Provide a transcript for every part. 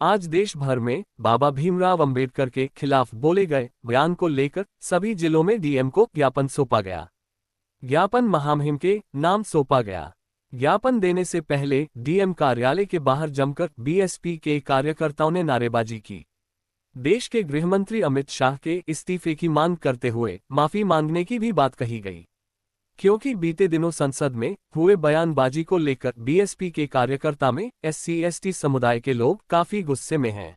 आज देश भर में बाबा भीमराव अंबेडकर के खिलाफ बोले गए बयान को लेकर सभी जिलों में डीएम को ज्ञापन सौंपा गया। ज्ञापन महामहिम के नाम सौंपा गया। ज्ञापन देने से पहले डीएम कार्यालय के बाहर जमकर बीएसपी के कार्यकर्ताओं ने नारेबाजी की। देश के गृहमंत्री अमित शाह के इस्तीफे की मांग करते हुए माफी मांगने की भी बात कही गई, क्योंकि बीते दिनों संसद में हुए बयानबाजी को लेकर बीएसपी के कार्यकर्ता में SC/ST समुदाय के लोग काफी गुस्से में हैं,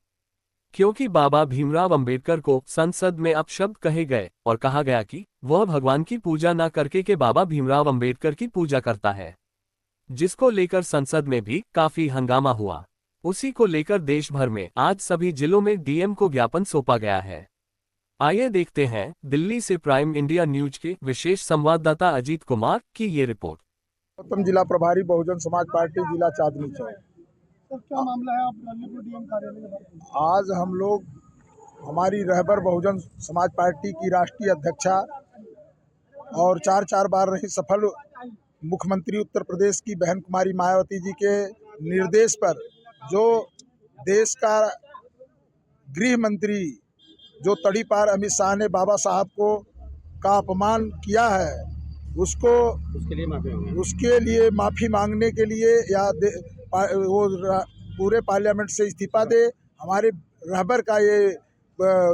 क्योंकि बाबा भीमराव अंबेडकर को संसद में अपशब्द कहे गए और कहा गया कि वह भगवान की पूजा न करके के बाबा भीमराव अंबेडकर की पूजा करता है, जिसको लेकर संसद में भी काफी हंगामा हुआ। उसी को लेकर देश भर में आज सभी जिलों में डीएम को ज्ञापन सौंपा गया है। आइए देखते हैं दिल्ली से प्राइम इंडिया न्यूज के विशेष संवाददाता अजीत कुमार की ये रिपोर्ट। उत्तम जिला प्रभारी बहुजन समाज पार्टी जिला चांदनी चौक। तो क्या मामला है आप डीएम कार्यालय में? आज हम लोग हमारी रहबर बहुजन समाज पार्टी की राष्ट्रीय अध्यक्षा और 4 बार रही सफल मुख्यमंत्री उत्तर प्रदेश की बहन कुमारी मायावती जी के निर्देश पर जो देश का गृह मंत्री जो तड़ीपार अमित शाह ने बाबा साहब का अपमान किया है, उसके लिए माफ़ी मांगने के लिए या वो पूरे पार्लियामेंट से इस्तीफा दे। हमारे रहबर का ये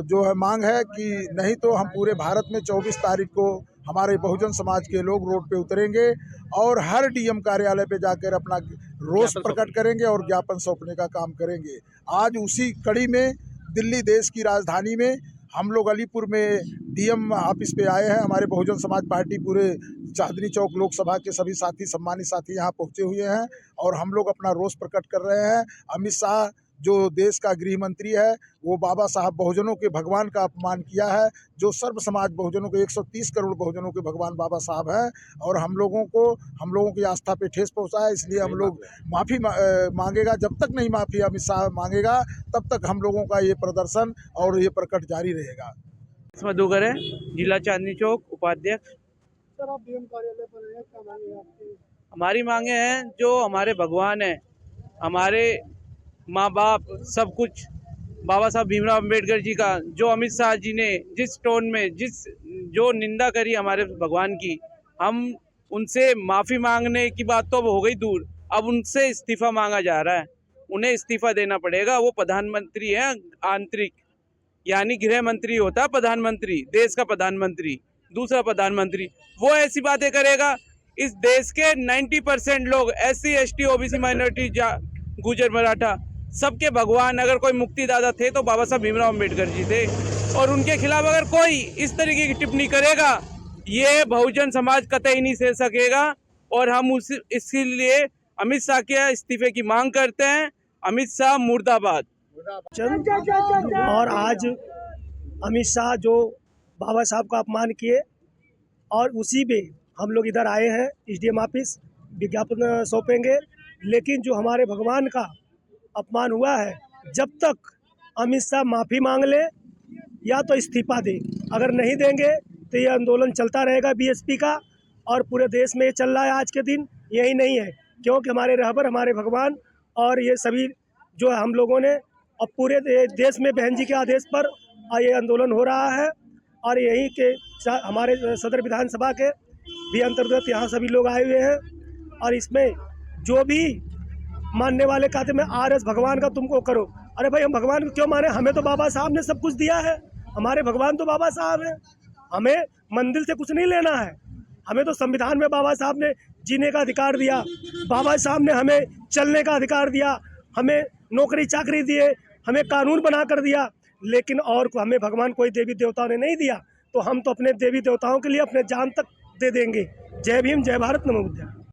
जो है मांग है कि नहीं तो हम पूरे भारत में 24 तारीख को हमारे बहुजन समाज के लोग रोड पे उतरेंगे और हर डीएम कार्यालय पे जाकर अपना रोष प्रकट करेंगे और ज्ञापन सौंपने का काम करेंगे। आज उसी कड़ी में दिल्ली देश की राजधानी में हम लोग अलीपुर में डीएम ऑफिस पे आए हैं। हमारे बहुजन समाज पार्टी पूरे चांदनी चौक लोकसभा के सभी साथी सम्मानित साथी यहाँ पहुँचे हुए हैं और हम लोग अपना रोष प्रकट कर रहे हैं। अमित शाह जो देश का गृह मंत्री है वो बाबा साहब बहुजनों के भगवान का अपमान किया है, जो सर्व समाज बहुजनों के 130 करोड़ बहुजनों के भगवान बाबा साहब हैं और हम लोगों की आस्था पे ठेस पहुंचा है। इसलिए हम लोग माफ़ी मांगेगा। जब तक नहीं माफ़ी अमित शाह मांगेगा तब तक हम लोगों का ये प्रदर्शन और ये प्रकट जारी रहेगा। मधुकर है, जिला चांदनी चौक उपाध्यक्ष। सर, आप डीएम कार्यालय पर हैं, क्या मांगे आपकी? हमारी मांगे हैं, जो हमारे भगवान है, हमारे माँ बाप, सब कुछ बाबा साहब भीमराव अंबेडकर जी का, जो अमित शाह जी ने जिस टोन में जो निंदा करी हमारे भगवान की, हम उनसे माफ़ी मांगने की बात तो अब हो गई दूर, अब उनसे इस्तीफा मांगा जा रहा है। उन्हें इस्तीफा देना पड़ेगा। वो प्रधानमंत्री है आंतरिक, यानी गृह मंत्री होता है प्रधानमंत्री, देश का प्रधानमंत्री, दूसरा प्रधानमंत्री। वो ऐसी बातें करेगा। इस देश के 90% लोग SC/ST OBC माइनॉरिटी, गुजर, मराठा, सबके भगवान अगर कोई मुक्तिदाता थे तो बाबा साहब भीमराव अंबेडकर जी थे। और उनके खिलाफ अगर कोई इस तरीके की टिप्पणी करेगा, ये बहुजन समाज कतई नहीं सह सकेगा। और हम इसके लिए अमित शाह के इस्तीफे की मांग करते हैं। अमित शाह मुर्दाबाद। और आज अमित शाह जो बाबा साहब का अपमान किए और उसी में हम लोग इधर आए हैं SDM ऑफिस, विज्ञापन सौंपेंगे। लेकिन जो हमारे भगवान का अपमान हुआ है, जब तक अमित शाह माफ़ी मांग ले या तो इस्तीफा दे, अगर नहीं देंगे तो ये आंदोलन चलता रहेगा BSP का। और पूरे देश में ये चल रहा है आज के दिन। यही नहीं है, क्योंकि हमारे रहबर, हमारे भगवान और ये सभी जो हम लोगों ने अब पूरे देश में बहन जी के आदेश पर ये आंदोलन हो रहा है। और यही के हमारे सदर विधानसभा के भी अंतर्गत यहाँ सभी लोग आए हुए हैं। और इसमें जो भी मानने वाले कहते मैं RS भगवान का तुमको करो। अरे भाई, हम भगवान को क्यों माने? हमें तो बाबा साहब ने सब कुछ दिया है। हमारे भगवान तो बाबा साहब हैं। हमें मंदिर से कुछ नहीं लेना है। हमें तो संविधान में बाबा साहब ने जीने का अधिकार दिया, बाबा साहब ने हमें चलने का अधिकार दिया, हमें नौकरी चाकरी दिए, हमें कानून बना कर दिया। लेकिन और हमें भगवान कोई देवी देवताओं ने नहीं दिया। तो हम तो अपने देवी देवताओं के लिए अपने जान तक दे देंगे। जय भीम, जय भारत, नमो बुद्धाय।